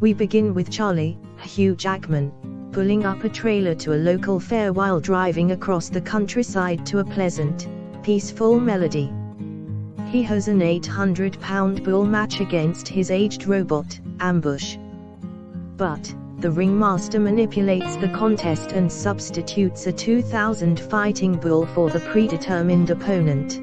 We begin with Charlie, Hugh Jackman, pulling up a trailer to a local fair while driving across the countryside to a pleasant, peaceful melody. He has an 800-pound bull match against his aged robot, Ambush. But the ringmaster manipulates the contest and substitutes a 2,000 fighting bull for the predetermined opponent.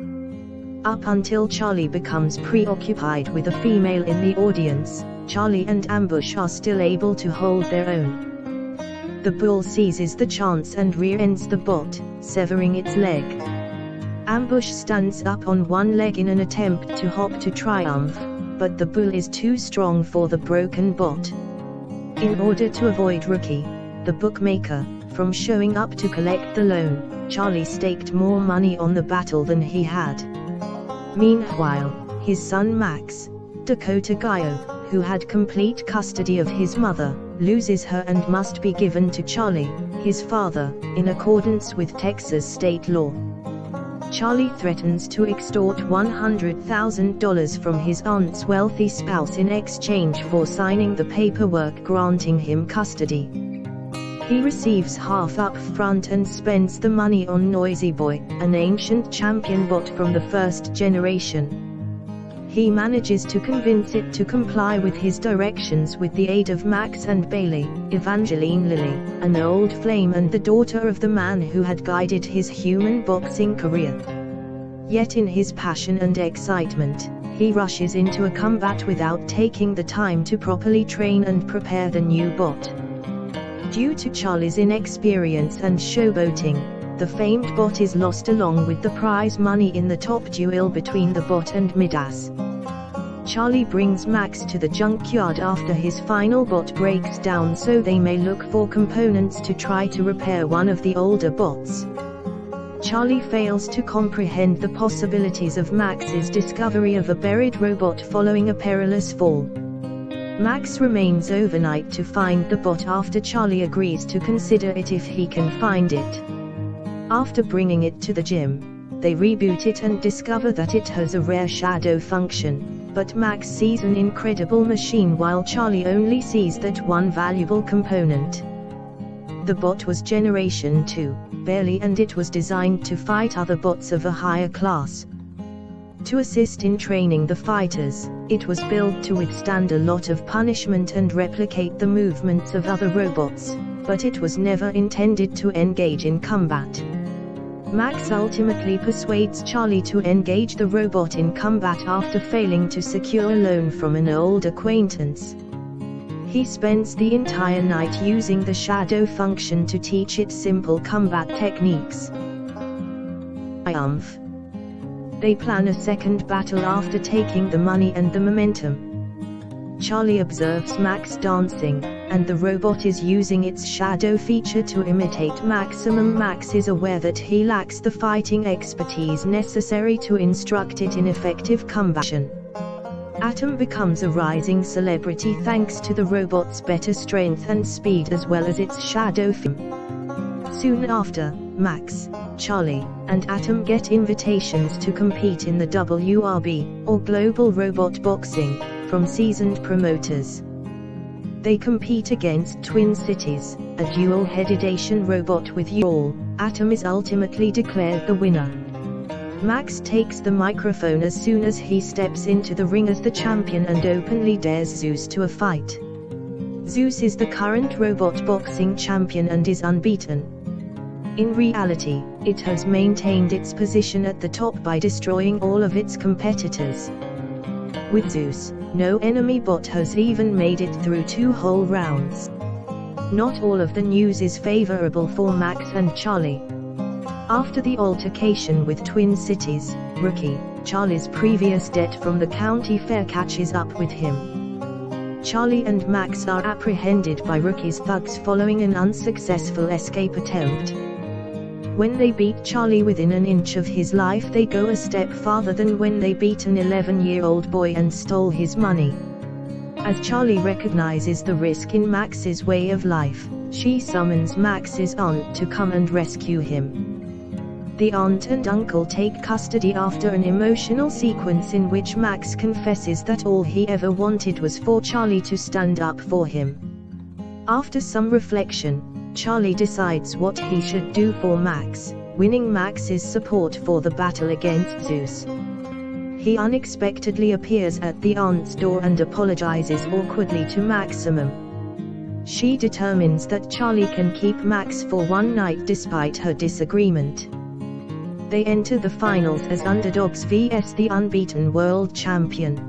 Up until Charlie becomes preoccupied with a female in the audience, Charlie and Ambush are still able to hold their own. The bull seizes the chance and rear-ends the bot, severing its leg. Ambush stands up on one leg in an attempt to hop to triumph, but the bull is too strong for the broken bot. In order to avoid Rookie, the bookmaker, from showing up to collect the loan, Charlie staked more money on the battle than he had. Meanwhile, his son Max, Dakota Gaio, who had complete custody of his mother, loses her and must be given to Charlie, his father, in accordance with Texas state law. Charlie threatens to extort $100,000 from his aunt's wealthy spouse in exchange for signing the paperwork granting him custody. He receives half up front and spends the money on Noisy Boy, an ancient champion bot from the first generation. He manages to convince it to comply with his directions with the aid of Max and Bailey, Evangeline Lilly, an old flame and the daughter of the man who had guided his human boxing career. Yet in his passion and excitement, he rushes into a combat without taking the time to properly train and prepare the new bot. Due to Charlie's inexperience and showboating, the famed bot is lost along with the prize money in the top duel between the bot and Midas. Charlie brings Max to the junkyard after his final bot breaks down so they may look for components to try to repair one of the older bots. Charlie fails to comprehend the possibilities of Max's discovery of a buried robot following a perilous fall. Max remains overnight to find the bot after Charlie agrees to consider it if he can find it. After bringing it to the gym, they reboot it and discover that it has a rare shadow function, but Max sees an incredible machine while Charlie only sees that one valuable component. The bot was Generation 2, barely, and it was designed to fight other bots of a higher class. To assist in training the fighters, it was built to withstand a lot of punishment and replicate the movements of other robots, but it was never intended to engage in combat. Max ultimately persuades Charlie to engage the robot in combat after failing to secure a loan from an old acquaintance. He spends the entire night using the shadow function to teach it simple combat techniques. They plan a second battle after taking the money and the momentum. Charlie observes Max dancing, and the robot is using its shadow feature to imitate Maximum. Max is aware that he lacks the fighting expertise necessary to instruct it in effective combat. Atom becomes a rising celebrity thanks to the robot's better strength and speed as well as its shadow film. Soon after, Max, Charlie, and Atom get invitations to compete in the WRB, or Global Robot Boxing, from seasoned promoters. They compete against Twin Cities, a dual-headed Asian robot with Walt. Atom is ultimately declared the winner. Max takes the microphone as soon as he steps into the ring as the champion and openly dares Zeus to a fight. Zeus is the current robot boxing champion and is unbeaten. In reality, it has maintained its position at the top by destroying all of its competitors. With Zeus, no enemy bot has even made it through 2 whole rounds. Not all of the news is favorable for Max and Charlie. After the altercation with Twin Cities, Rookie, Charlie's previous debt from the county fair catches up with him. Charlie and Max are apprehended by Rookie's thugs following an unsuccessful escape attempt. When they beat Charlie within an inch of his life, they go a step farther than when they beat an 11-year-old boy and stole his money. As Charlie recognizes the risk in Max's way of life, she summons Max's aunt to come and rescue him. The aunt and uncle take custody after an emotional sequence in which Max confesses that all he ever wanted was for Charlie to stand up for him. After some reflection, Charlie decides what he should do for Max, winning Max's support for the battle against Zeus. He unexpectedly appears at the aunt's door and apologizes awkwardly to Maximum. She determines that Charlie can keep Max for one night despite her disagreement. They enter the finals as underdogs vs the unbeaten world champion.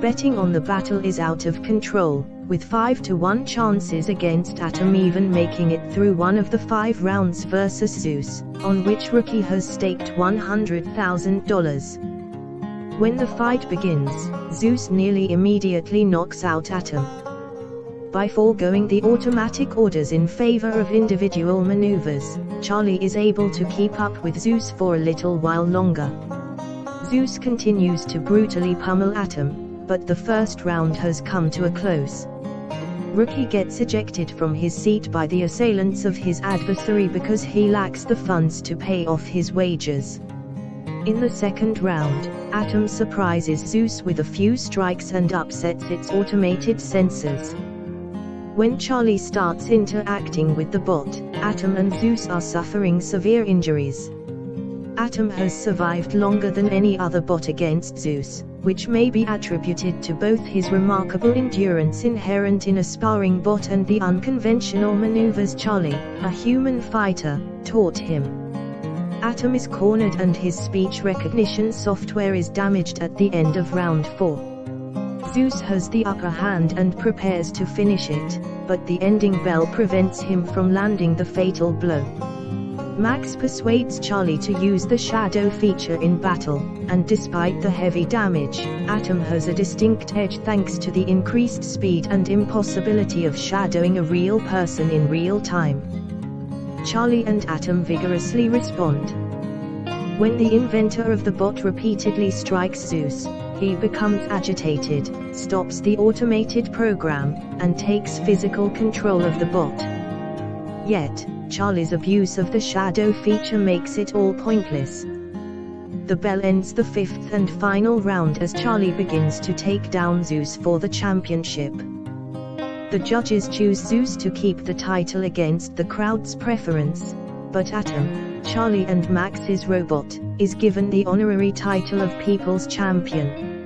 Betting on the battle is out of control, with 5-to-1 chances against Atom even making it through one of the 5 rounds versus Zeus, on which Rookie has staked $100,000. When the fight begins, Zeus nearly immediately knocks out Atom. By foregoing the automatic orders in favor of individual maneuvers, Charlie is able to keep up with Zeus for a little while longer. Zeus continues to brutally pummel Atom, but the first round has come to a close. Rookie gets ejected from his seat by the assailants of his adversary because he lacks the funds to pay off his wages. In the second round, Atom surprises Zeus with a few strikes and upsets its automated sensors. When Charlie starts interacting with the bot, Atom and Zeus are suffering severe injuries. Atom has survived longer than any other bot against Zeus, which may be attributed to both his remarkable endurance inherent in a sparring bot and the unconventional maneuvers Charlie, a human fighter, taught him. Atom is cornered and his speech recognition software is damaged at the end of round 4. Zeus has the upper hand and prepares to finish it, but the ending bell prevents him from landing the fatal blow. Max persuades Charlie to use the shadow feature in battle, and despite the heavy damage, Atom has a distinct edge thanks to the increased speed and impossibility of shadowing a real person in real time. Charlie and Atom vigorously respond. When the inventor of the bot repeatedly strikes Zeus, he becomes agitated, stops the automated program, and takes physical control of the bot. Yet, Charlie's abuse of the shadow feature makes it all pointless. The bell ends the 5th and final round as Charlie begins to take down Zeus for the championship. The judges choose Zeus to keep the title against the crowd's preference, but Atom, Charlie and Max's robot, is given the honorary title of People's Champion.